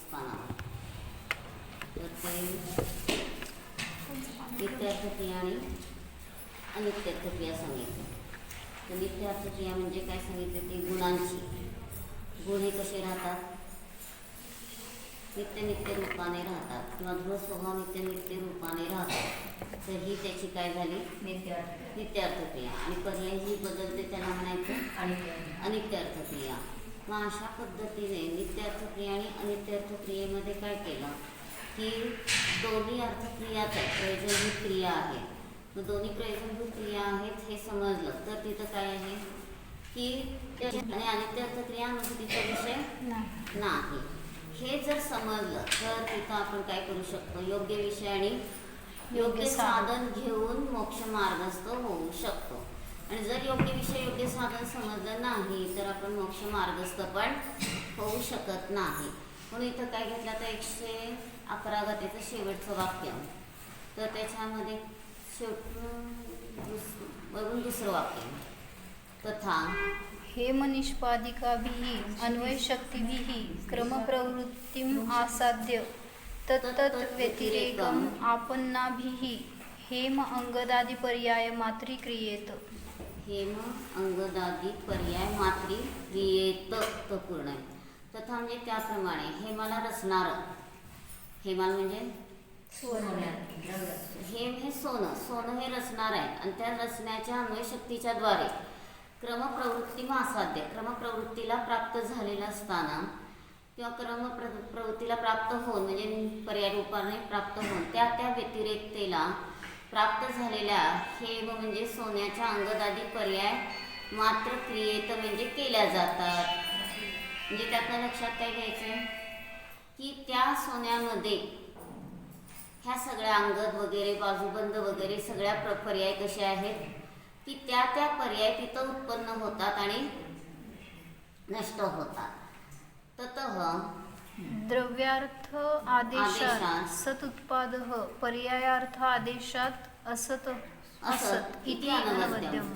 स्थानावर. तर ते नित्यार्थक्रिया आणि अनित्यार्थक्रिया सांगितली. तर नित्यार्थक्रिया म्हणजे काय सांगितले ते गुणांची. गुण हे कसे राहतात? नित्य रूपाने राहतात किंवा ध्रुव स्वभाव नित्य रूपाने राहतात. तर ही त्याची काय झाली? नित्यार्थक्रिया. आणि पर्याय ही बदलते त्याला म्हणायचं अनित्यार्थक्रिया. मग अशा पद्धतीने नित्यार्थक्रिया आणि अनित्यार्थक्रियेमध्ये काय केलं की दोन्ही अर्थक्रियाच प्रयोजनभूत क्रिया आहे. मग दोन्ही प्रयोजनभूत क्रिया आहेत हे समजलं तर तिथं काय आहे की आणि अनित्यार्थक्रिया म्हणजे तिचा विषय नाही. हे जर समजलं तर तिथं आपण काय करू शकतो? योग्य विषय आणि योग्य साधन घेऊन मोक्ष मार्गस्थ होऊ शकतो. आणि जर योग्य विषय योग्य साधन समजलं नाही तर आपण मोक्ष मार्गस्थ पण होऊ शकत नाही. म्हणून इथं काय घेतलं तर 111 गाथेचं शेवटचं वाक्य. तर त्याच्यामध्ये वरून दुसरं वाक्य तथा हेम निष्पादिकाभिः अन्वयशक्तिभिः क्रमप्रवृत्तिम् आसाद्य तत्तत् व्यतिरेकम् आपन्नाभिः हेम अंगदादि पर्याय मात्री क्रियेत. हेम अंगदादि पर्याय मात्री क्रियेत तो पूर्ण आहे. तथा म्हणजे त्याप्रमाणे हेमाला रचणार. हेमाल म्हणजे हेम हे सोनं. सोनं हे रचणार आहे आणि त्या रचण्याच्या अन्वयशक्तीच्या द्वारे क्रमप्रवृत्ती आसाध्य. क्रमप्रवृत्तीला प्राप्त झालेला असताना किंवा प्रवृत्तीला प्राप्त होऊन म्हणजे पर्याय रूपाने प्राप्त होऊन त्या व्यतिरेकतेला प्राप्त झालेल्या हेम म्हणजे सोन्याच्या अंगदादी पर्याय मात्र क्रियेत म्हणजे केल्या जातात. म्हणजे त्यातनं लक्षात काय घ्यायचं की त्या सोन्यामध्ये ह्या सगळ्या अंगद वगैरे बाजूबंद वगैरे सगळ्या पर्याय कसे आहेत की त्या पर्याय तिथं उत्पन्न होतात आणि नष्ट होतात. ततः द्रव्यार्थ आदेशात सत उत्पाद पर्यायार्थ आदेशात असत इति अनवद्यम.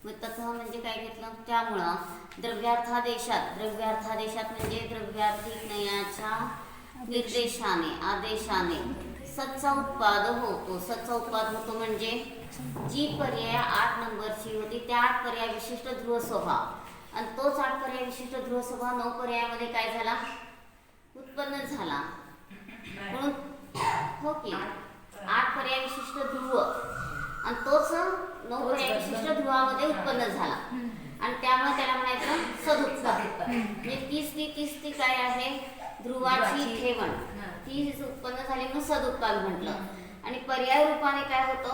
मग ततः म्हणजे काय घेतलं? त्यामुळं द्रव्यार्थादेशात म्हणजे द्रव्यार्थिक नयाच्या निर्देशाने आदेशाने सतचा उत्पाद होतो. सतचा उत्पाद होतो म्हणजे जी पर्याय 8 नंबरची होती त्या 8 पर्याय विशिष्ट ध्रुव स्वभाव आणि तोच 8 पर्याय विशिष्ट ध्रुव स्वभाव 9 पर्यायामध्ये काय झाला? उत्पन्न झाला. म्हणून हो की 8 पर्याय विशिष्ट ध्रुव आणि तोच 9 पर्याय विशिष्ट ध्रुवामध्ये उत्पन्न झाला आणि त्यामुळे त्याला म्हणायचं सदुत्पाद. म्हणजे तीच काय आहे? ध्रुवाची ठेवण ती उत्पन्न झाली म्हणून सदुत्पाद म्हटलं. आणि पर्याय रूपाने काय होतं?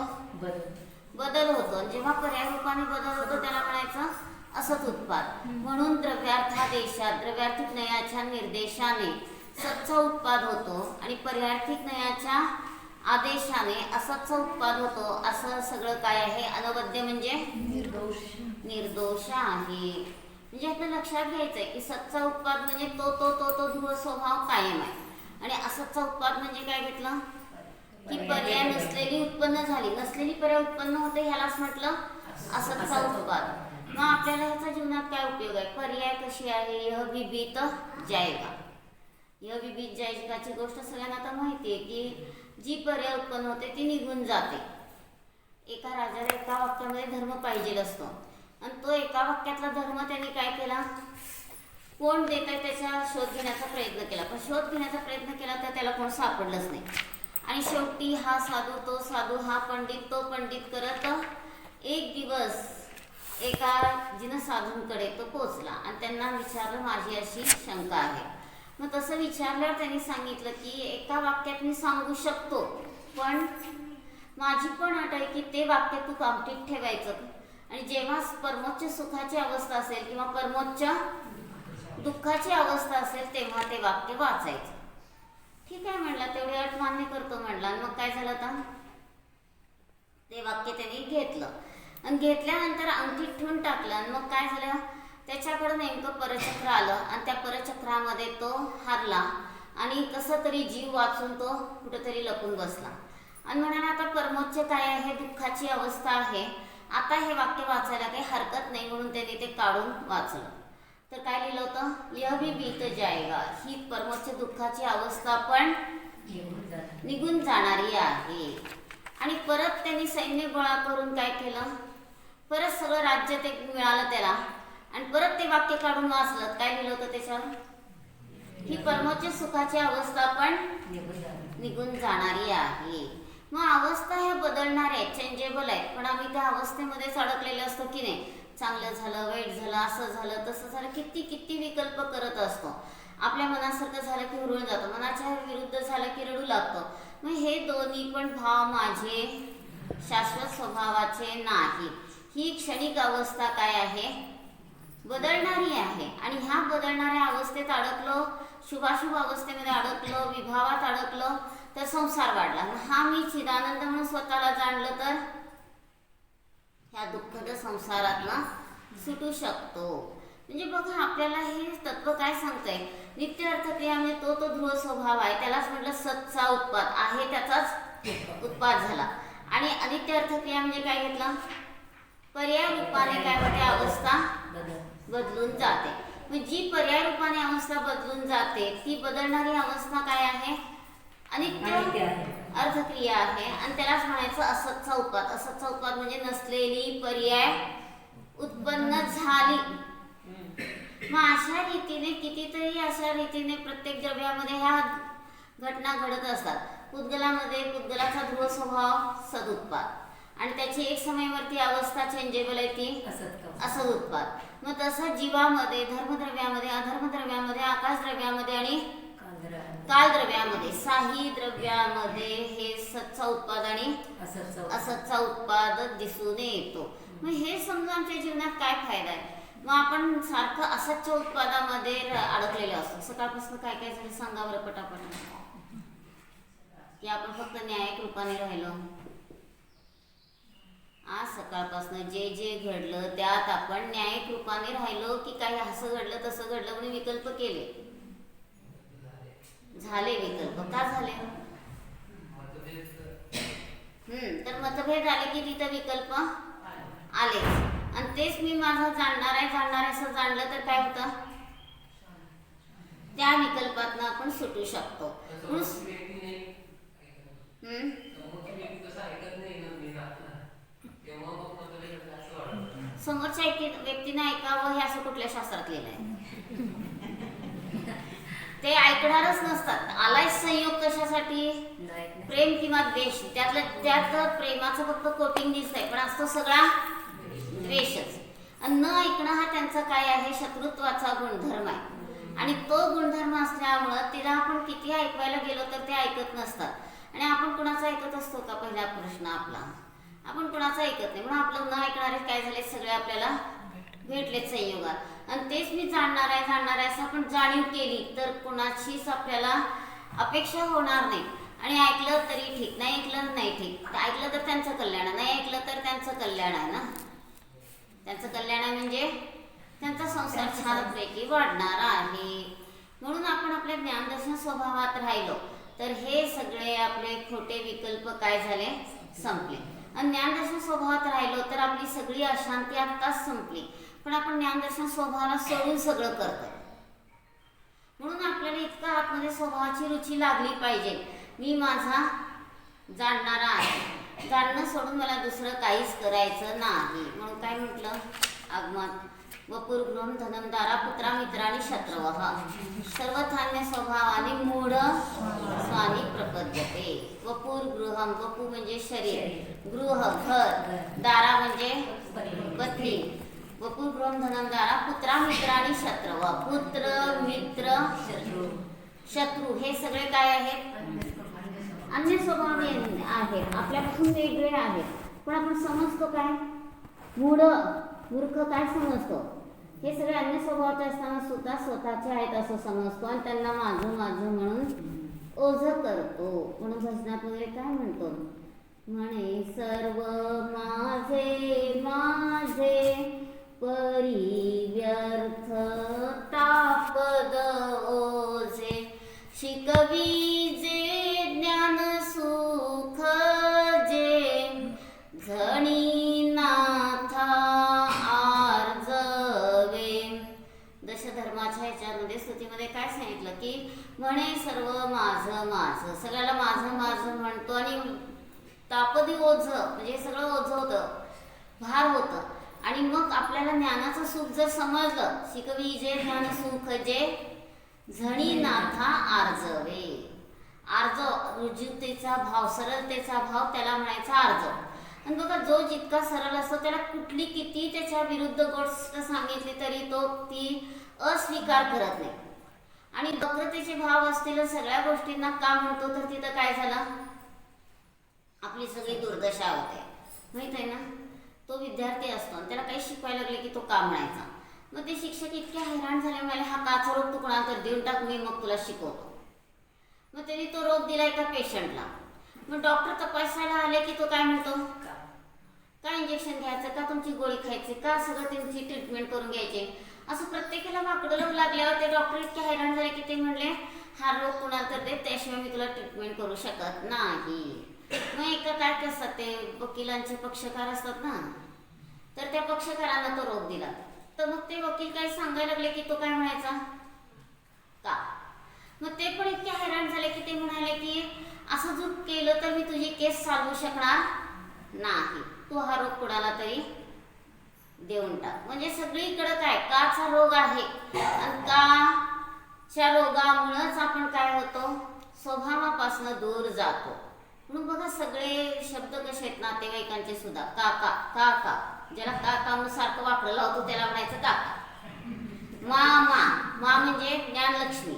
बदल होतो. जेव्हा पर्याय रूपाने बदल होतो त्याला म्हणायचं असत उत्पाद. म्हणून द्रव्यार्थादेशात द्रव्यार्थिक नयाच्या निर्देशाने सतचा उत्पाद होतो आणि पर्यायार्थिक नयाच्या आदेशाने असतचा उत्पाद होतो. असं सगळं काय आहे? अनवद्य म्हणजे निर्दोष आहे. म्हणजे आपल्याला लक्षात घ्यायचंय की सतचा उत्पाद म्हणजे तो ध्रुव स्वभाव कायम आहे आणि असतचा उत्पाद म्हणजे काय घेतलं की पर्याय नसलेली उत्पन्न झाली. नसलेली पर्याय उत्पन्न होते ह्यालाच म्हटलं असतचा उत्पाद. मग आपल्याला ह्याचा जीवनात काय उपयोग आहे? पर्याय कशी आहे? यह विबित जायगा. यह विबित जायगाची गोष्ट सगळ्यांना आता माहिती आहे की जी पर्याय उत्पन्न होते ती निघून जाते. एका राजाला एका वाक्यामध्ये धर्म पाहिजे असतो आणि तो एका वाक्यातला धर्म त्यांनी काय केला? कोण देत आहे त्याचा शोध घेण्याचा प्रयत्न केला. पण शोध घेण्याचा प्रयत्न केला तर त्याला कोण सापडलंच नाही. आणि शेवटी हा साधू तो साधू हा पंडित तो पंडित करत एक दिवस एका जिन साधूंकडे तो पोचला आणि त्यांना विचारलं माझी अशी शंका आहे. मग तसं विचारल्यावर त्यांनी सांगितलं की एका वाक्यात मी सांगू शकतो पण माझी पण अट आहे की ते वाक्य तू कंप्लीट ठेवायचं आणि जेव्हा परमोच्च सुखाची अवस्था असेल किंवा परमोच्च दुःखाची अवस्था असेल तेव्हा ते वाक्य वाचायचं. ठीक आहे म्हणला, तेवढी अट मान्य करतो म्हणला. आणि मग काय झालं तर ते वाक्य त्यांनी घेतलं आणि घेतल्यानंतर अंगठीत ठेवून टाकलं आणि मग काय झालं त्याच्याकडे नेमकं परचक्र आलं आणि त्या परचक्रामध्ये तो हारला आणि कसं तरी जीव वाचून तो कुठेतरी लपून बसला आणि म्हणाला आता परमोच्च काय आहे? दुःखाची अवस्था आहे. आता हे वाक्य वाचायला काही हरकत नाही म्हणून त्यांनी ते काढून वाचलं. तर काय लिहिलं होतं, यह भी बीत जाएगा, ही परमोच्च दुःखाची अवस्था पण निघून जाणारी आहे. आणि परत त्यांनी सैन्य गोळा करून काय केलं, परत सगळं राज्य ते मिळालं त्याला, आणि परत ते वाक्य काढून वाचलं. काय लिहिलं होतं त्याच्यावर, ही परमोच्च सुखाची अवस्था पण निघून जाणारी आहे. मग अवस्था ह्या बदलणाऱ्या आहेत, चेंजेबल आहेत, पण आम्ही त्या अवस्थेमध्येच अडकलेले असतो की नाही. चांगलं झालं, वाईट झालं, असं झालं, तसं झालं, किती किती विकल्प करत असतो. आपल्या मनासारखं झालं की हुरळून जातो, मनाच्या विरुद्ध झालं की रडू लागतो. मग हे दोन्ही पण भाव माझे शाश्वत स्वभावाचे नाही. ही क्षणिक अवस्था काय आहे, बदलणारी आहे. आणि ह्या बदलणाऱ्या अवस्थेत अडकलो, शुभाशुभ अवस्थेमध्ये अडकलो, विभावात अडकलो, तर संसार वाढला. हा मी चिदानंद म्हणून स्वतःला जाणलं तर ह्या दुःखद संसारातनं सुटू शकतो. म्हणजे बघा, आपल्याला हे तत्व काय सांगतंय, नित्य अर्थक्रिया म्हणजे तो ध्रुव स्वभाव आहे, त्यालाच म्हटलं सतचा उत्पाद आहे, त्याचाच उत्पाद झाला. आणि अनित्य अर्थक्रिया म्हणजे काय घेतलं, पर्याय रूपाने काय होते, अवस्था बदलून जाते. मग जी पर्याय रूपाने अवस्था बदलून जाते ती बदलणारी अवस्था काय आहे, अनित्य अर्थक्रिया आहे. आणि त्यालाच म्हणायचं असतचा उत्पाद. असतचा उत्पाद म्हणजे नसलेली पर्याय उत्पन्न झाली. मग अशा रीतीने कितीतरी अशा रीतीने प्रत्येक द्रव्यामध्ये ह्या घटना घडत असतात. पुद्गलामध्ये पुद्गलाचा ध्रुव स्वभाव सदुत्पाद, आणि त्याची एक समयवरती अवस्था चेंजेबल आहे ती असद उत्पाद. मग तसं जीवामध्ये, धर्मद्रव्यामध्ये, अधर्मद्रव्यामध्ये, आकाशद्रव्यामध्ये आणि कालद्रव्यामध्ये, साही द्रव्यामध्ये हे सतचा उत्पाद आणि असतचा उत्पाद दिसून येतो. मग हे समजा आमच्या जीवनात काय फायदा आहे. मग आपण सारखं असतच्या उत्पादामध्ये अडकलेलो असतो. सकाळपासून काय काय झालं सांगा बरं पटापट, की आपण फक्त न्यायिक रूपाने राहिलो. आज सकाळपासून जे जे घडलं त्यात आपण न्यायिक रूपाने राहिलो, की काही असं घडलं तसं घडलं म्हणून विकल्प केले, झाले विकल्प. का झाले, तर मतभेद आले की तिथं विकल्प आले. आणि तेच मी माझं जाणणार आहे असं जाणलं तर काय होतं, त्या विकल्पातनं आपण सुटू शकतो. समोरच्या व्यक्तीने ऐकावं हे असं कुठल्या शास्त्रात लिहिलं आहे, ते ऐकणारच नसतात. आलाय संयोग कशासाठी, प्रेम किंवा द्वेष. त्यात प्रेमाचं फक्त कोटिंग दिसतंय, पण असतो सगळा द्वेषच. आणि न ऐकणं हा त्यांचा काय आहे, शत्रुत्वाचा गुणधर्म आहे. आणि तो गुणधर्म असल्यामुळं तिला आपण किती ऐकवायला गेलो तर ते ऐकत नसतात. आणि आपण कुणाचं ऐकत असतो का, पहिला प्रश्न आपला, आपण कुणाचं ऐकत नाही. म्हणून आपलं न ऐकणारे काय झाले, सगळे आपल्याला भेटलेत संयोगात. आणि तेच मी जाणणार आहे असं आपण जाणीव केली तर कुणाचीच आपल्याला अपेक्षा होणार नाही. आणि ऐकलं तरी ठीक, नाही ऐकलं नाही ठीक. ऐकलं तर त्यांचं कल्याण, नाही ऐकलं तर त्यांचं कल्याण आहे ना. त्यांचं कल्याण आहे म्हणजे त्यांचा संसार छानपैकी वाढणार आहे. म्हणून आपण आपल्या ज्ञानदर्शन स्वभावात राहिलो तर हे सगळे आपले खोटे विकल्प काय झाले, संपले. आणि ज्ञानदर्शन स्वभावात राहिलो तर आपली सगळी अशांती आत्ताच संपली. पण आपण ज्ञानदर्शन स्वभावाला सोडून सगळं करतो. म्हणून आपल्याला इतकं आतमध्ये स्वभावाची रुची लागली पाहिजे, मी माझा जाणणारा आहे, जाणणं सोडून मला दुसरं काहीच करायचं नाही. म्हणून काय म्हटलं आगमात, वपुर्गृहं धनं दारा पुत्रा मित्राणि शत्रवः सर्वधान्य स्वभावाने मूढ स्वानी प्रपद्यते. वपुर्गृहं, वपू म्हणजे शरीर, गृह घर, दारा म्हणजे पत्नी. वपुर्गृहं धनं दारा पुत्रा मित्राणि शत्रवः, पुत्र मित्र शत्रू हे सगळे काय आहेत, अन्य स्वभाव आहेत, आपल्यापासून वेगळे आहेत. पण आपण समजतो काय, मूर्ख काय समजतो, हे सगळे अन्य स्वभावाचे असताना सुद्धा स्वतःचे आहेत असं समजतो आणि त्यांना माझं म्हणून ओझं करतो. म्हणून भजनात वगैरे काय म्हणतो, म्हणे सर्व माझे माझे परी व्यर्थ तापद ओझे, शिकवी जे ज्ञान सुख जे झणी नाथा आर्जवे. म्हणे सर्व माझं माझं, सगळ्याला माझं माझं म्हणतो आणि तापदी ओझं म्हणजे सगळं ओझं होतं, भार होतं. आणि मग आपल्याला ज्ञानाचं सुख जर समजलं, शिकवी जे ज्ञान सुख जे झणी नाथा आर्जवे. आर्जव रुजुतेचा भाव, सरलतेचा भाव, त्याला म्हणायचा आर्जव. आणि बघा, जो जितका सरळ असतो त्याला कुठली किती त्याच्या विरुद्ध गोष्ट सांगितली तरी तो ती अस्वीकार करत नाही. आणि वक्रतेचे भाव असतील सगळ्या गोष्टींना का म्हणतो, तर तिथं काय झालं, आपली सगळी दुर्दशा होते, माहित आहे ना. तो विद्यार्थी असतो आणि त्याला काही शिकवायला लागले की तो का म्हणायचा. मग ते शिक्षक इतके हैराण झाले, म्हणाले हा काचा रोग तू कोणाला तर देऊन टाक, मी मग तुला शिकवतो. मग त्यांनी तो रोग दिला एका पेशंटला. मग डॉक्टर तपासायला आले की तो काय म्हणतो, का इंजेक्शन घ्यायचं, का तुमची गोळी खायची, का सगळं तुमची ट्रीटमेंट करून घ्यायची, असं प्रत्येकाला वाकडं लागल्यावर ते डॉक्टर इतके हैराण झाले की ते म्हणले हा रोग कुणाला तर दे, त्याशिवाय मी तुला ट्रीटमेंट करू शकत नाही. मग एका काय कसं ते वकिलांचे पक्षकार असतात ना, तर त्या पक्षकारांना तो रोग दिला. तर मग ते वकील काय सांगायला लागले की तो काय म्हणायचा का. मग ते पण इतके हैराण झाले की ते म्हणाले की असं जर केलं तर मी तुझी केस चालवू शकणार नाही, तू हा रोग कुणाला तरी देऊन टाक. म्हणजे सगळीकडे काय काचा रोग आहे आणि काच्या रोगामुळेच आपण काय होतो, स्वभावापासून दूर जातो. म्हणून बघा सगळे शब्द कसे आहेत नातेवाईकांचे सुद्धा, काका काका, ज्याला काका म्हणून सारखं वाकडं लावतो त्याला म्हणायचं काका. मामा, मा म्हणजे ज्ञानलक्ष्मी,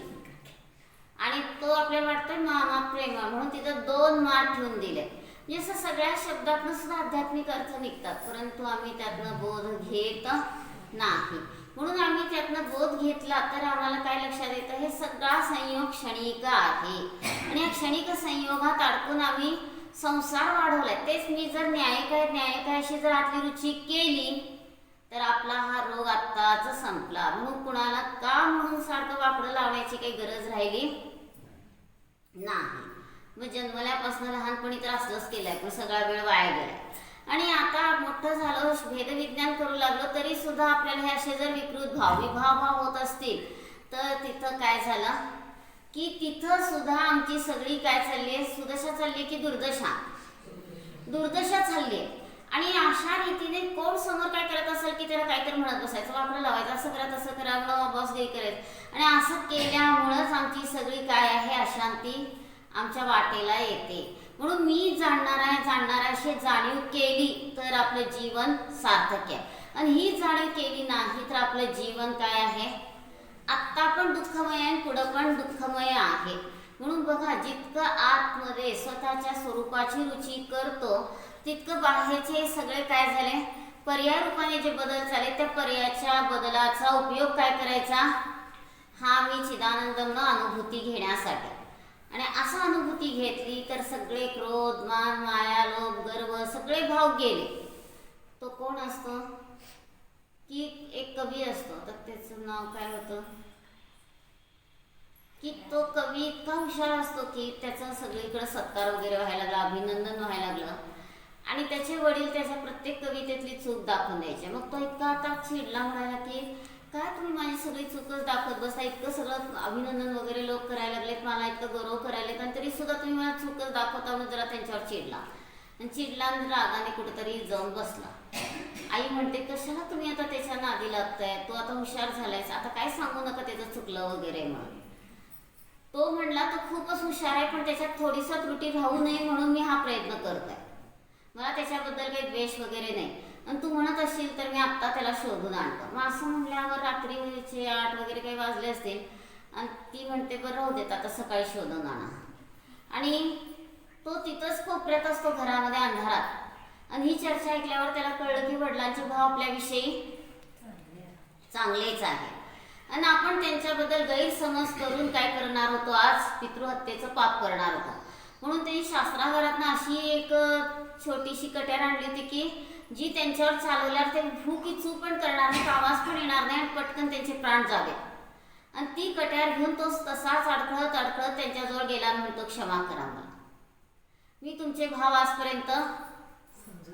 आणि तो आपल्याला वाटतोय मामा प्रेमा, म्हणून तिथं 2 मा ठेवून दिले. म्हणजे असं सगळ्या शब्दातनं सुद्धा आध्यात्मिक अर्थ निघतात, परंतु आम्ही त्यातनं बोध घेत नाही. म्हणून आम्ही त्यातनं बोध घेतला तर आम्हाला काय लक्षात येतं, हे सगळा संयोग क्षणिक आहे आणि या क्षणिक संयोगात अडकून आम्ही संसार वाढवलाय. तेच मी जर न्यायिक अशी जर आतली रुची केली तर आपला हा रोग आत्ताच संपला. म्हणून कुणाला का म्हणून सारखं वाकडं लावण्याची काही गरज राहिली नाही. मग जन्मल्यापासून लहानपणी तर असलंच केलंय, पण सगळा वेळ वाया गेलाय. आणि आता मोठं झालं, भेदविज्ञान करू लागलो तरी सुद्धा आपल्याला हे असे जर विकृत विभाव होत असतील तर तिथं काय झालं की तिथं सुद्धा आमची सगळी काय चालली आहे, सुदशा चालली की दुर्दशा चालली आहे. आणि अशा रीतीने कोण समोर काय करत असेल की त्याला काहीतरी म्हणत बसायचं, वाकडं लावायचं, असं करा तसं करा, बॉसगिरी करायचं. आणि असं केल्यामुळंच आमची सगळी काय आहे अशांती आमच्या वाटेला येते. म्हणून मी जाणणार अशी जाणीव केली तर आपलं जीवन सार्थक आहे. आणि ही जाणीव केली नाही तर आपलं जीवन काय आहे, आत्ता पण दुःखमय आहे, पुढं पण दुःखमय आहे. म्हणून बघा, जितकं आतमध्ये स्वतःच्या स्वरूपाची रुची करतो तितकं बाहेरचे सगळे काय झाले, पर्याय रूपाने जे बदल झाले, त्या पर्यायाच्या बदलाचा उपयोग काय करायचा, हा मी चिदानंद अनुभूती घेण्यासाठी. आणि असं अनुभूती घेतली तर सगळे क्रोध, मान, माया, लोभ, गर्व सगळे भाव गेले. तो कोण असतो की एक कवी असतो, तर त्याचं नाव काय होतं की तो कवी इतका हुशार असतो की त्याचा सगळीकडे सत्कार वगैरे व्हायला लागला, अभिनंदन व्हायला लागलं. आणि त्याचे वडील त्याच्या प्रत्येक कवितेतली चूक दाखवून द्यायचे. मग तो इतका आता चिडला, म्हणाला की काय तुम्ही माझी सगळी चूकच दाखवत बसता, इतकं सगळं अभिनंदन वगैरे लोक करायला लागलेत, मला इतकं गौरव करायला लागलेत, आणि तरी सुद्धा तुम्ही मला चूकच दाखवता. म्हणून जरा त्यांच्यावर चिडला आणि रागाने कुठेतरी जाऊन बसला. आई म्हणते कशाला तुम्ही आता त्याच्या नादी लागताय, तो आता हुशार झालायस, आता काय सांगू नका त्याचं चुकलं वगैरे म्हणून. तो म्हणला तो खूपच हुशार आहे, पण त्याच्यात थोडीसा त्रुटी राहू नये म्हणून मी हा प्रयत्न करतोय, मला त्याच्याबद्दल काही द्वेष वगैरे नाही. आणि तू म्हणत असशील तर मी आत्ता त्याला शोधून आणतो. मग असं म्हणल्यावर रात्रीचे 8 वगैरे काही वाजले असतील आणि ती म्हणते बरं राहू देत, आता सकाळी शोधून आणा. आणि तो तिथंच कोपऱ्यात असतो घरामध्ये अंधारात. आणि ही चर्चा ऐकल्यावर त्याला कळलं की वडिलांचे भाव आपल्याविषयी चांगलेच आहे आणि आपण त्यांच्याबद्दल गैरसमज करून काय करणार होतो, आज पितृहत्येचं पाप करणार होतो. म्हणून त्यांनी शास्त्रागारातनं अशी एक छोटीशी कट्यार आणली होती की जी त्यांच्यावर चालवल्यावर ते भूकिचू पण करणार नाही, आवाज पण येणार नाही आणि पटकन त्यांचे प्राण जावे. आणि ती कट्यार घेऊन तो तसाच अडखळत त्यांच्याजवळ गेला आणि म्हणतो क्षमा करा मला, मी तुमचे भाव आजपर्यंत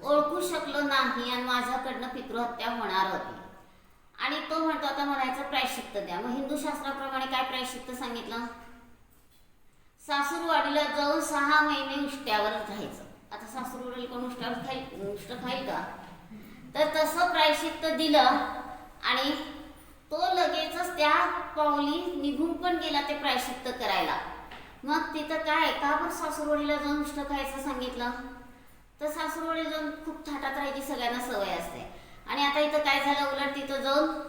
ओळखू शकलो नाही आणि माझ्याकडनं पितृहत्या होणार होती. आणि तो म्हणतो आता म्हणायचं प्रायश्चित्त द्या. मग हिंदू शास्त्राप्रमाणे काय प्रायश्चित्त सांगितलं, सासूरवाडीला जाऊन 6 महिने उष्ट्यावर राहायचं. आता सासूरवाडीला कोण उष्ट खाईल का? तर तसं प्रायश्चित्त दिलं आणि तो लगेचच त्या पावली निघून पण गेला ते प्रायश्चित्त करायला. मग तिथं काय का बरं सासूरवाडीला जाऊन उष्ट खायचं सांगितलं? तर सासूरवाडीला जाऊन खूप थाटात राहायची सगळ्यांना सवय असते. आणि आता इथं काय झालं, उलट तिथं जाऊन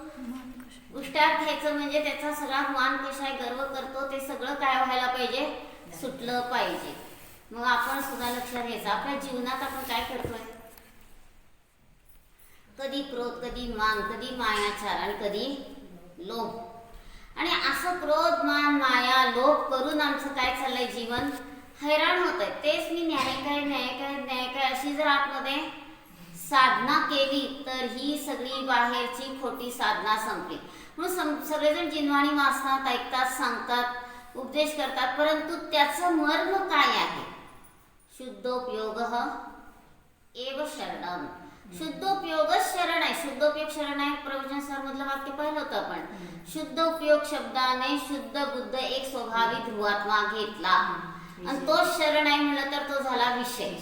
उष्ट्यावर खायचं म्हणजे त्याचा सगळा मान कशा आहे, गर्व करतो ते सगळं काय व्हायला पाहिजे, सुटलं पाहिजे. मग आपण सुद्धा लक्षात घ्यायचं आपल्या जीवनात आपण काय करतोय. कधी क्रोध, कधी मान, कधी मायाचार आणि कधी लोभ. आणि असं क्रोध, मान, माया, लोभ करून आमचं काय चाललंय, जीवन हैराण होत आहे. तेच मी न्याय काय न्याय काय न्याय काय अशी जर आतमध्ये साधना केली तर ही सगळी बाहेरची खोटी साधना संपली. म्हणून सगळेजण जिनवाणी वाचतात, ऐकतात, सांगतात, उपदेश करतात, परंतु त्याचं मर्म काय आहे? शुद्धोपयोग एव शरणम. शुद्धोपयोगच शरण आहे. शुद्धोपयोग शरण आहे. प्रवचन सर मधलं वाक्य पाहिलं होतं आपण. शुद्ध उपयोग शब्दाने शुद्ध बुद्ध एक स्वभावी ध्रुवात्मा घेतला आणि तो शरण आहे म्हणलं तर तो झाला विषय.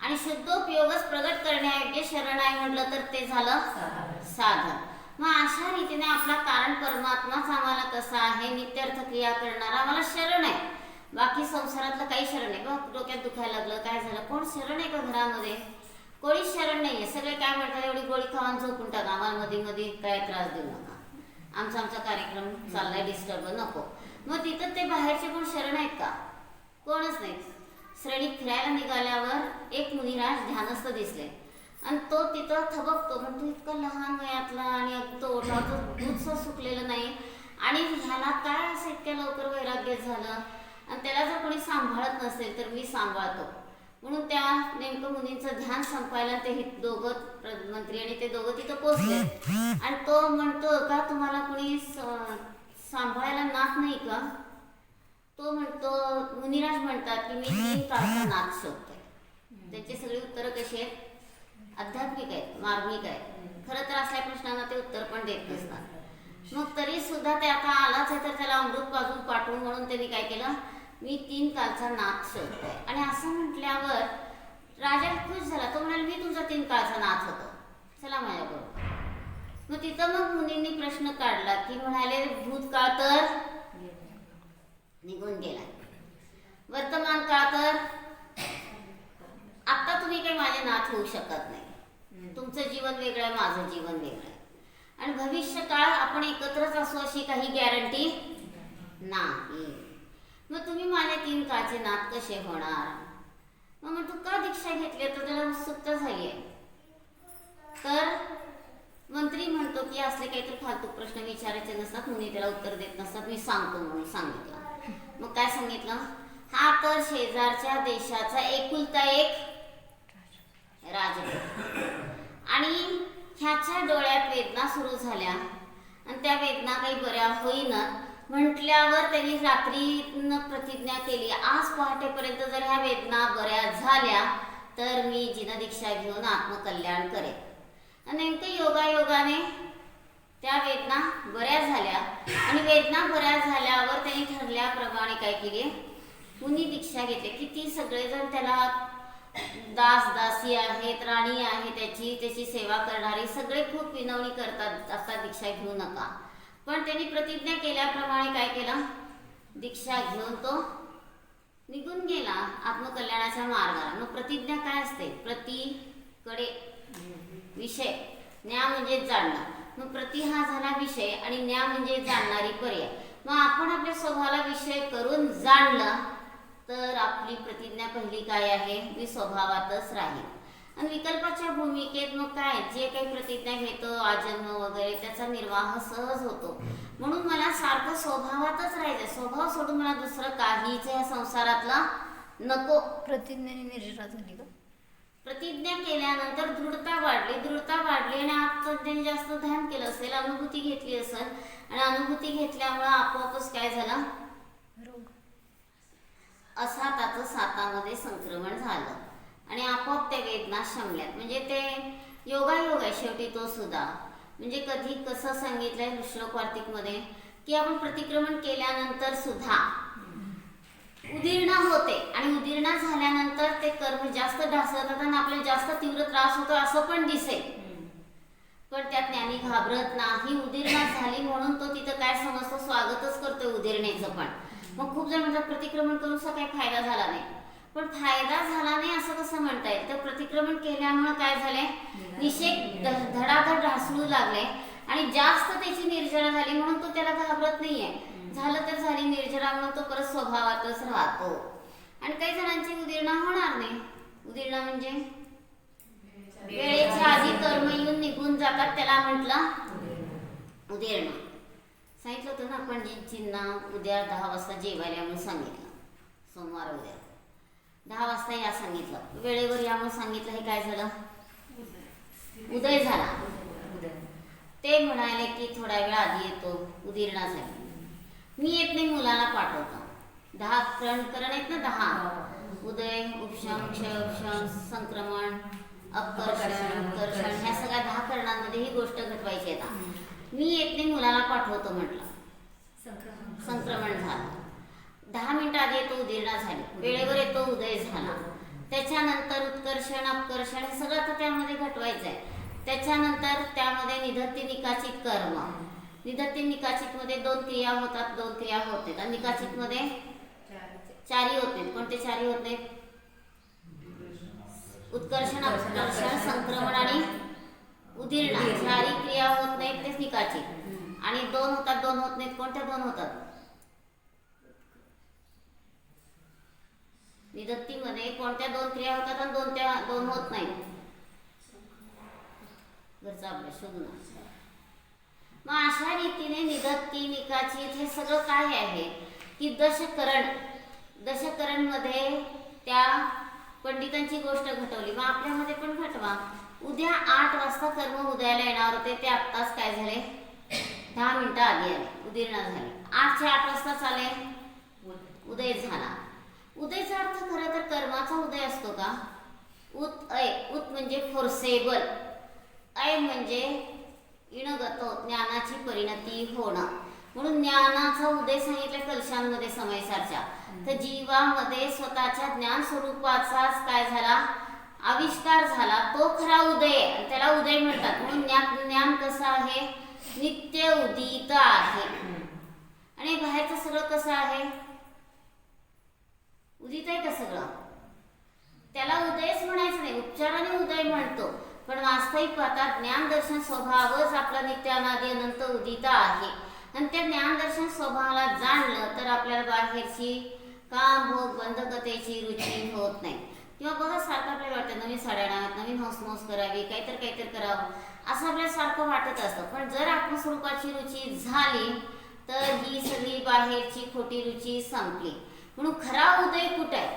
आणि शुद्धोपयोगच प्रगट करण्यायोग्य शरण आहे म्हटलं तर ते झालं साधन. मग अशा रीतीने आपला कारण परमात्माच आम्हाला कसा आहे, नित्यर्थ क्रिया करणारा आम्हाला शरण आहे. बाकी संसारातलं काही शरण नाही. बघ डोक्यात दुखायला लागलं, काय झालं, कोण शरण आहे का घरामध्ये? कोणीच शरण नाहीये. सगळे काय म्हणतात, एवढी गोळी खाऊन झोपून टाका, आम्हाला मध्ये मध्ये काय त्रास देऊ नका, आमचा कार्यक्रम चाललाय, डिस्टर्ब नको. मग तिथं ते बाहेरचे कोण शरण आहेत का? कोणच नाही. श्रेणीत फिरायला निघाल्यावर एक मुनिराज ध्यानस्थ दिसले आणि तो तिथं थबकतो, पण तो इतका लहान वयातला आणि तो ओठाचं दूध सुकलेलं नाही आणि ह्याला काय असं इतक्या लवकर वैराग्य झालं. आणि त्याला जर कोणी सांभाळत नसेल तर मी सांभाळतो म्हणून त्या नेमकं मुनींचं ध्यान संपायला ते दोघं मंत्री आणि ते दोघं तिथं पोहोचले. आणि तो म्हणतो का तुम्हाला कोणी सांभाळायला नाथ नाही का? तो म्हणतो, मुनिराज म्हणतात की मी 3 काळचा नाथ शोधतोय. त्याची सगळी उत्तरं कशी आहेत, आध्यात्मिक आहेत, मार्मिक आहेत. खरं तर असल्या प्रश्नांना ते उत्तर पण देत नसतात. मग तरी सुद्धा ते आता आलाच आहे तर त्याला अमृत बाजून पाठवून म्हणून त्यांनी काय केलं, मी 3 काळचा नाथ शोधतोय. आणि असं म्हटल्यावर राजा खुश झाला. तो म्हणाला मी तुमचा 3 काळचा नाथ होतो, चला माझ्याबरोबर. मग तिथं मग मुनींनी प्रश्न काढला की म्हणाले भूतकाळ तर निघून गेला, वर्तमान काळ तर आता तुम्ही काही माझे नाथ होऊ शकत नाही. तुमचं जीवन वेगळं आहे, माझं जीवन वेगळं आहे. आणि भविष्य काळ आपण एकत्रच असू अशी काही गॅरंटी नाही. मग तुम्ही माझे 3 काळचे नाथ कसे होणार? मग म्हणतो का दीक्षा घेतली? तर त्याला उत्सुकता झाली आहे. तर मंत्री म्हणतो की असले काहीतरी फालतू प्रश्न विचारायचे नसतात, मुनी त्याला उत्तर देत नसतात, मी सांगतो म्हणून सांगितलं. मग काय सांगितलं, हा तर शेजारच्या देशाचा एकुलता एक राजपुत्र आणि ह्याच्या डोळ्यात वेदना सुरू झाल्या आणि त्या वेदना काही बऱ्या होईना. म्हटल्यावर त्यांनी रात्रीनं प्रतिज्ञा केली, आज पहाटेपर्यंत जर ह्या वेदना बऱ्या झाल्या तर मी जिनदीक्षा घेऊन आत्मकल्याण करेन. आणि नेमकं योगायोगाने त्या वेदना बऱ्या झाल्या आणि वेदना बऱ्या झाल्यावर त्यांनी ठरल्याप्रमाणे काय केले, मुनी दीक्षा घेतली. किती सगळेजण त्याला दास दासी आहेत, राणी आहे, त्याची सेवा करणारी सगळे खूप विनवणी करतात, आता दीक्षा घेऊ नका. पण त्यांनी प्रतिज्ञा केल्याप्रमाणे काय केलं, दीक्षा घेऊन तो निघून गेला आत्मकल्याणाच्या मार्गाला. मग प्रतिज्ञा काय असते, प्रतिकडे विषय, ज्ञा म्हणजे जाणणं. मग प्रति हा झाला विषय आणि ज्ञा म्हणजे जाणणारी पर्याय. मग आपण आपल्या स्वभावाला विषय करून जाणलं तर आपली प्रतिज्ञा पहिली काय आहे, मी स्वभावातच राहील. आणि विकल्पाच्या भूमिकेत मग काय, जे काही प्रतिज्ञा घेतो आजन्म वगैरे त्याचा निर्वाह सहज होतो. म्हणून मला सारखं स्वभावातच राहायचं, स्वभाव सोडून मला दुसरं काहीच या संसारातला नको. प्रतिज्ञेने निर्जरा झाली का? प्रतिज्ञा केल्यानंतर दृढता वाढली आणि आता त्यांनी जास्त ध्यान केलं असेल, अनुभूती घेतली असेल आणि अनुभूती घेतल्यामुळे आपोआपच काय झालं, रोग असा त्याचं सातामध्ये संक्रमण झालं आणि आपोआप त्या वेदना शमल्यात. म्हणजे ते योगायोग आहे शेवटी तो सुद्धा. म्हणजे कधी कसं सांगितलंय श्लोक वार्तिकमध्ये की आपण प्रतिक्रमण केल्यानंतर सुद्धा जास्त ढासळतात आणि आपल्याला जास्त तीव्र त्रास होतो असं पण दिसेल, पण त्या ज्ञानी घाबरत नाही. उदीरणात झाली म्हणून तो तिथं काय समजतो, स्वागतच करतोय उदीरण्याचं. पण मग खूप जण म्हणतात प्रतिक्रमण करून काही फायदा झाला नाही. पण फायदा झाला नाही असं कसं म्हणता येईल? तर प्रतिक्रमण केल्यामुळे काय झालंय, निषेध धडाधड ढासळू लागले आणि जास्त त्याची निर्जरा झाली म्हणून तो त्याला घाबरत नाहीये. झालं तर झाली निर्जरा म्हणून तो परत स्वभावातच राहतो. आणि काही जणांची उदीरणा होणार नाही. उदीरणा म्हणजे वेळेच्या आधी कर्म येऊन निघून जातात, त्याला म्हटलं उदीरणा. सांगितलं होतं ना पंडितजींना उद्या 10 वाजता जेवायला म्हणून सांगितलं. सोमवार उद्या 10 वाजता या सांगितलं, वेळेवर या म्हणून सांगितलं. हे काय झालं, उदय झाला. ते म्हणाले की थोडा वेळ आधी येतो, उदीरणा झाली. मी येत नाही, मुलाला पाठवतो. 10 करण आहेत ना, 10 उदय, उपशम, क्षय, उपशम, संक्रमण, अपकर्षण, उत्कर्षण, ह्या सगळ्या 10 करणांमध्ये ही गोष्ट घटवायची आहे. मी येत नाही, मुलाला पाठवतो म्हटलं. संक्रमण झालं. 10 मिनिटं आधी येतो, उदीरणा झाली. वेळेवर येतो, उदय झाला. त्याच्यानंतर उत्कर्षण, अपकर्षण हे सगळं आता त्यामध्ये घटवायचं आहे. त्याच्यानंतर त्यामध्ये निधत्ती निकाचित कर्म. निधत्ती निकाचित मध्ये 2 क्रिया होतात, 2 क्रिया होत नाहीत. आणि निकाचित मध्ये 4ही होत नाहीत. कोणते 4ही होत नाहीत? उत्कर्षण, अपकर्षण, संक्रमण आणि उदीरणा. 4ही क्रिया होत नाहीत, तेच निकाचित. आणि 2 होतात, 2 होत नाहीत. कोणत्या 2 होतात? निधत्तीमध्ये कोणत्या 2 क्रिया होतात आणि 2 होत नाहीत? घरचा अभ्यास शोधून. मग अशा रीतीने निधत्ती निकाचित हे सगळं काय आहे की दशकरण मध्ये त्या पंडितांची गोष्ट घटवली. मग आपल्यामध्ये पण घटवा. उद्या 8 वाजता कर्म उदयाला येणार होते, ते आत्ताच काय झाले, 10 मिनिटं आधी आले, उदीरणा झाली. 8 चे 8 वाजता चाले, उदय झाला. उदयचा अर्थ खरं तर कर्माचा उदय असतो का? उत म्हणजे फोर्सेबल, ऐ म्हणजे इणगतो, ज्ञानाची परिणती होणं. म्हणून ज्ञानाचा उदय सांगितलं कलशांमध्ये समयसारच्या. तर जीवामध्ये स्वतःच्या ज्ञान स्वरूपाचाच काय झाला, आविष्कार झाला. तो खरा उदय, त्याला उदय म्हणतात. म्हणून ज्ञान कसं आहे, नित्य उदित आहे. आणि बाहेरचं सगळं कसं आहे, उदित आहे का सगळं? त्याला उदयच म्हणायचं नाही, उपचाराने उदय म्हणतो. पण वास्तविक पाहता ज्ञान दर्शन स्वभावच आपला नित्य अनादि अनंत उदित आहे. आणि त्या ज्ञान दर्शन स्वभावाला जाणलं तर आपल्याला बाहेरची काम भोग बंधकतेची रुची होत नाही. किंवा बघा सारखं आपल्याला वाटतं नवीन साड्या आणाव्यात, नवीन हौसमौस करावी, काहीतरी करावं असं आपल्याला सारखं वाटत असतं. पण जर आत्मस्वरूपाची रुची झाली तर ही सगळी बाहेरची खोटी रुची संपली. म्हणून खरा उदय कुठे आहे,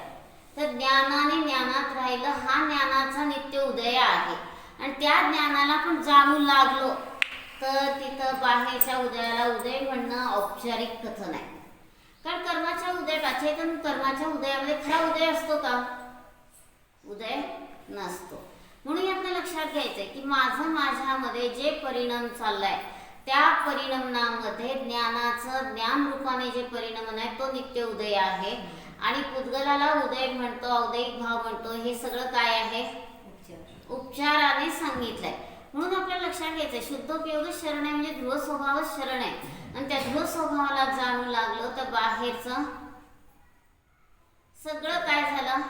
तर ज्ञानाने ज्ञानात राहिलं, हा ज्ञानाचा नित्य उदय आहे. आणि त्या ज्ञानाला पण जाणू लागलो तर तिथं बाहेरच्या उदयाला उदय म्हणणं औपचारिक कथन आहे. कारण कर्माच्या उदयात अचेतन कर्माच्या उदयामध्ये खरा उदय असतो का? उदय नसतो. म्हणून यातनं लक्षात घ्यायचंय की माझ्यामध्ये जे परिणाम चाललाय त्या परिणामामध्ये ज्ञानाचं ज्ञान रूपाने जे परिणाम आहे तो नित्य उदय आहे. आणि पुद्गलाला उदय म्हणतो, औदयिक भाव म्हणतो, हे सगळं काय आहे, उपचाराने सांगितलंय. म्हणून आपल्याला लक्षात घ्यायचंय शुद्धोपयोग शरण आहे, म्हणजे ध्रुव स्वभावच शरण आहे. आणि त्या ध्रुव स्वभावाला जाणू लागलो तर बाहेरचं सगळं काय झालं,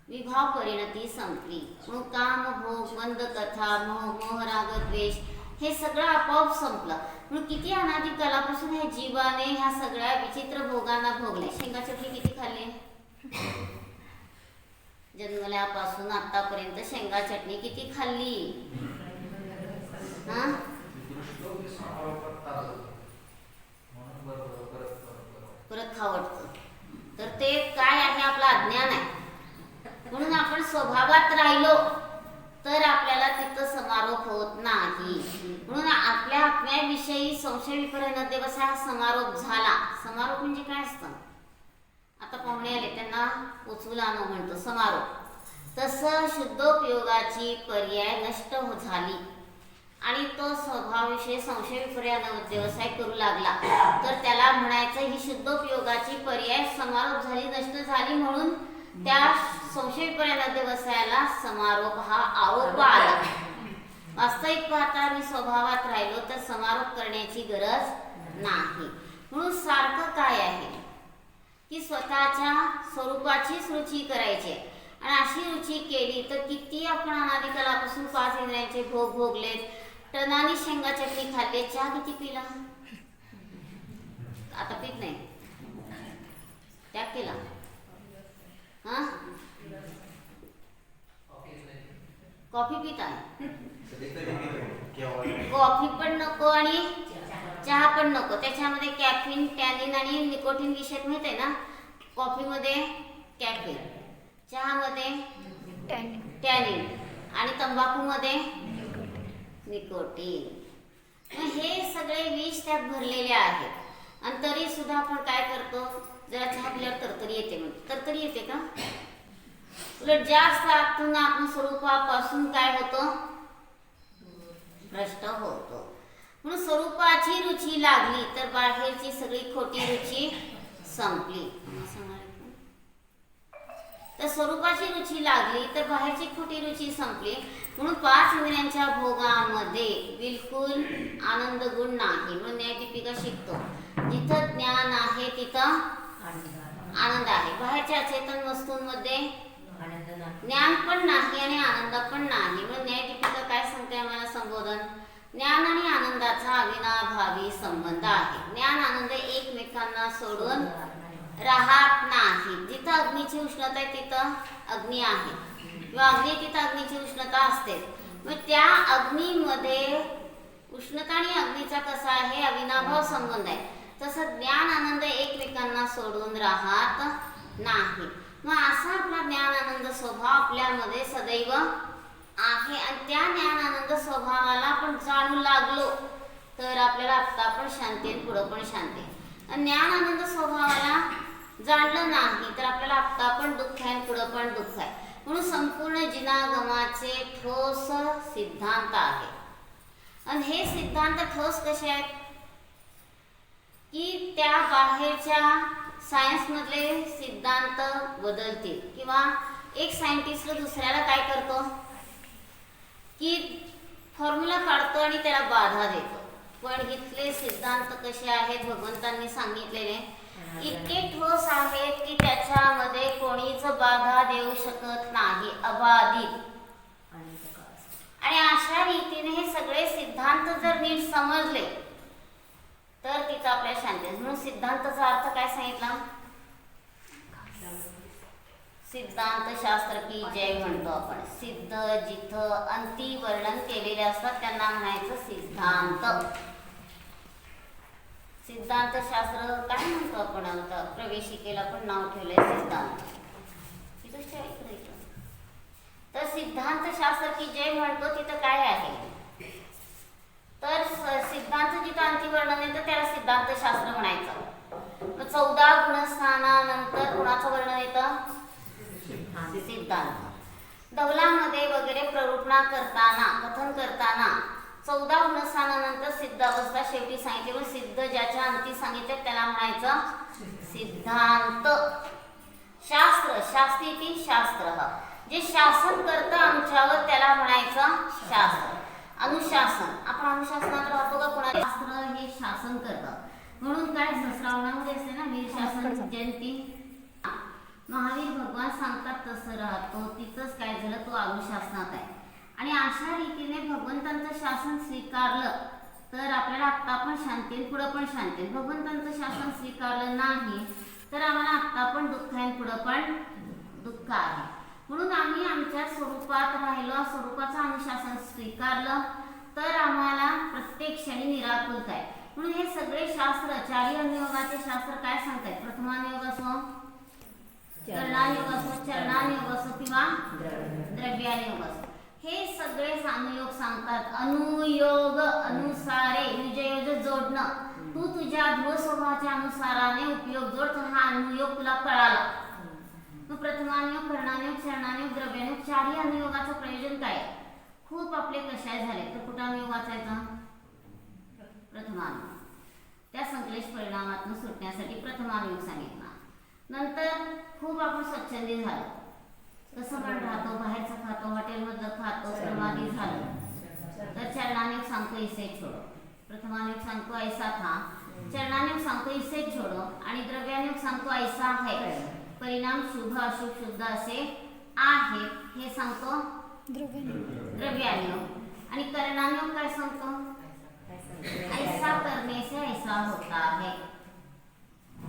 विभाव परिणती संपली. मग काम भोग बंध कथा मोह राग द्वेष हे सगळं आपोआप संपलं. म्हणून किती अनादि कालापासून ह्या जीवाने ह्या सगळ्या विचित्र भोगांना भोगले. शेंगा चटणी किती खाल्ली, जन्मल्यापासून आतापर्यंत शेंगा चटणी किती खाल्ली, हा? परत खावडतं. तर ते काय आहे, आपलं अज्ञान आहे. म्हणून आपण स्वभावात राहिलो तर आपल्याला तिथं समारोप होत नाही. म्हणून आपल्या आत्म्याविषयी संशय विपर्यंत दिवस हा समारोप झाला. समारोप म्हणजे काय असतं, आता पाहुणे आले त्यांना उचलून आणू म्हणतो समारोप. तसं शुद्धोपयोगाची पर्याय नष्ट झाली आणि तो स्वभावाविषयी संशय विपर्यंत व्यवसाय करू लागला तर त्याला म्हणायचं ही शुद्धोपयोगाची पर्याय समारोप झाली, नष्ट झाली. म्हणून त्या संशयीपणामध्ये बसायला समारोप हा आरोप आला. वास्तविक पाहता मी स्वभावात राहिलो तर समारोप करण्याची गरज नाही. म्हणून सारखं काय आहे की स्वतःच्या स्वरूपाचीच रुची करायची आहे. आणि अशी रुची केली तर किती आपण अनादिकालापासून 5 इंद्रियांचे भोग भोगलेत, टनानी शेंगा चटणी खाल्ले, चहा किती पिला, आता पित नाही, त्याग केला. हा, कॉफी पिता, कॉफी पण नको आणि चहा पण नको. त्याच्यामध्ये कॅफिन, टॅनिन आणि निकोटीन विषय माहित आहे ना. कॉफीमध्ये कॅफिन, चहामध्ये टॅनिन आणि तंबाखूमध्ये निकोटीन. हे सगळे विष त्यात भरलेले आहेत. आणि तरी सुद्धा आपण काय करतो, जरा चहा पिल्यावर तरतरी येते. म्हणजे तरतरी येते का? उलट जास्त आतून आत्मस्वरूपापासून काय होतं, भ्रष्ट होतो. म्हणून स्वरूपाची रुची लागली तर बाहेरची सगळी खोटी रुची संपली. तर स्वरूपाची रुची लागली तर बाहेरची खोटी रुची संपली. म्हणून 5 इंद्रियांच्या भोगामध्ये बिलकुल आनंद गुण नाही. म्हणून न्यायदीपिका शिकतो, जिथं ज्ञान आहे तिथं आनंद आहे. बाहेरच्या अचेतन वस्तूंमध्ये ज्ञान पण नाही आणि आनंद पण नाही. म्हणून न्यायदीपिका काय सांगते आम्हाला संबोधन, ज्ञान आणि आनंदाचा अविनाभावी संबंध आहे. ज्ञान आनंद एकमेकांना सोडून राहत नाही. जिथं अग्नीची उष्णता आहे तिथं अग्नी आहे, किंवा अग्नी तिथं अग्नीची उष्णता असते. मग त्या अग्नीमध्ये उष्णता आणि अग्नीचा कसा आहे, अविनाभाव संबंध आहे. तसं ज्ञान आनंद एकमेकांना सोडून राहत नाही. मग असा आपला ज्ञान आनंद स्वभाव आपल्यामध्ये सदैव आहे. आणि त्या ज्ञान आनंद स्वभावाला आपण जाणू लागलो तर आपल्याला आत्ता पण शांती आहे, पुढं पण शांती आहे. आणि ज्ञान आनंद स्वभावाला जाणलं नाही तर आपल्याला आत्ता पण दुःख आहे, पुढं पण दुःख आहे. म्हणून संपूर्ण जिनागमाचे ठोस सिद्धांत आहे. आणि हे सिद्धांत ठोस कसे आहेत की त्या बाहेरच्या सायन्स मधले सिद्धांत बदलतील. किंवा एक सायंटिस्ट दुसऱ्याला काय करतो की फॉर्म्युला काढतो आणि त्याला बाधा देतो. पण इथले सिद्धांत कसे आहेत, भगवंतांनी सांगितलेले इतके ठोस आहेत की त्याच्यामध्ये कोणीच बाधा देऊ शकत नाही, अबाधित. आणि अशा रीतीने हे सगळे सिद्धांत जर नीट समजले तर तिथं आपल्या शांती. म्हणून सिद्धांताचा अर्थ काय सांगितला, सिद्धांत शास्त्र की जय म्हणतो आपण. सिद्ध जिथं अंती वर्णन केलेले असतात त्यांना म्हणायचं सिद्धांत. सिद्धांत शास्त्र काय म्हणतो आपण, आता प्रवेशिकेला पण नाव ठेवलंय सिद्धांत. तर सिद्धांत शास्त्र की जय म्हणतो तिथं काय आहे, तर सिद्धांत जिथं अंतिवर्णन येतं त्याला सिद्धांत शास्त्र म्हणायचं. मग 14 गुणस्थानानंतर कुणाचं वर्णन येतं, सिद्धांत. धवलामध्ये वगैरे प्ररूपणा करताना, कथन करताना 14 गुणस्थानानंतर सिद्ध अवस्था शेवटी सांगितली. मग सिद्ध ज्याच्या अंती सांगितले त्याला म्हणायचं सिद्धांत. शास्त्र, शास्त्रीती शास्त्र, जे शासन करतं आमच्यावर त्याला म्हणायचं शास्त्र. अनुशासन, आपण अनुशासनात राहतो का, कोणा शास्त्र हे शासन करतं. म्हणून काय श्रावणामध्ये असते ना वीर शासन जयंती, महावीर भगवान सांगतात तसं राहतो. तिथंच काय झालं, तो अनुशासनात आहे. आणि अशा रीतीने भगवंतांचं शासन स्वीकारलं तर आपल्याला आत्ता पण शांती, पुढं पण शांती. भगवंतांचं शासन स्वीकारलं नाही तर आम्हाला आत्ता पण दुःख आहे, पुढं पण दुःख आहे. म्हणून आम्ही आमच्या स्वरूपात राहिलो, स्वरूपाचं अनुशासन स्वीकारलं तर आम्हाला प्रत्येक क्षणी निराकुलता आहे. म्हणून हे सगळे शास्त्र, चारी अनुयोगाचे शास्त्र काय सांगतात, प्रथमानुयोग असो, कर्णानुयोग असो, चरणानुयोग असो किंवा द्रव्यानुयोग असो, हे सगळे अनुयोग सांगतात. अनुयोग, अनुसारे, युजयोज जोडणं. तू तुझ्या ध्रुव स्वभावाच्या अनुसाराने उपयोग जोड, तर हा अनुयोग तुला कळाला. मग प्रथमानुयोग, कर्णानुयोग, चरणानुयोग, द्रव्यानुयोग, चारही अनुयोगाचं प्रयोजन काय, खूप आपले कशाय झाले तर कुठानुयोग वाचायचा, प्रथमानुयोग. त्या संकलेश परिणामातून सुटण्यासाठी प्रथमानुयोग सांगितला. नंतर खूप आपण स्वच्छंदी झालो, कसं पण राहतो, बाहेरचं खातो, हॉटेलमधलं खातो, प्रमादी झालो, तर चरणाने सांगतो इसे छोडो. प्रथमाने सांगतो ऐसा था, चरणाने सांगतो इसे छोडो, आणि द्रव्याने सांगतो ऐसा है. परिणाम शुभ अशुभ शुद्ध असे आहेत हे सांगतो द्रव्याने. आणि करणाने काय सांगतो, ऐसा करने से ऐसा होता है.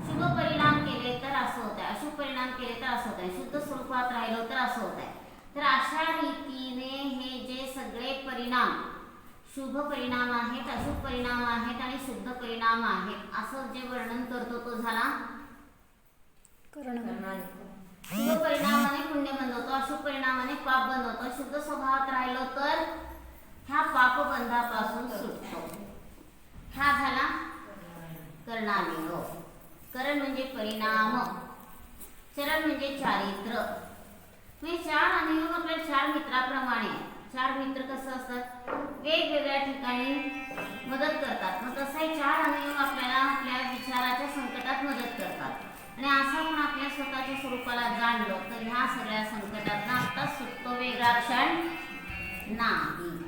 शुभ परिणाम केले तर असं होत आहे, अशुभ परिणाम केले तर असं होत आहे, शुद्ध स्वरूपात राहिलो तर असं होत आहे. तर अशा रीतीने हे जे सगळे परिणाम, शुभ परिणाम आहेत, अशुभ परिणाम आहेत आणि शुद्ध परिणाम आहेत, असं जे वर्णन करतो तो झाला शुभ परिणामाने पुण्य बंद होतो, अशुभ परिणामाने पाप बंद होतो. शुद्ध स्वभावात राहिलो तर ह्या पापबंधापासून सुटतो. हा झाला करणानियोग. करण म्हणजे परिणाम, चरण म्हणजे चारित्र. म्हणजे चार अनुयोग आपल्या चार मित्राप्रमाणे. चार मित्र कसं असतात, वेगवेगळ्या ठिकाणी मदत करतात. मग तसंही चार अनुयोग आपल्याला आपल्या विचाराच्या संकटात मदत करतात. आणि असं आपण आपल्या स्वतःच्या स्वरूपाला जाणलो तर ह्या सगळ्या संकटात आत्ताच सुटतो, वेगळा क्षण नाही.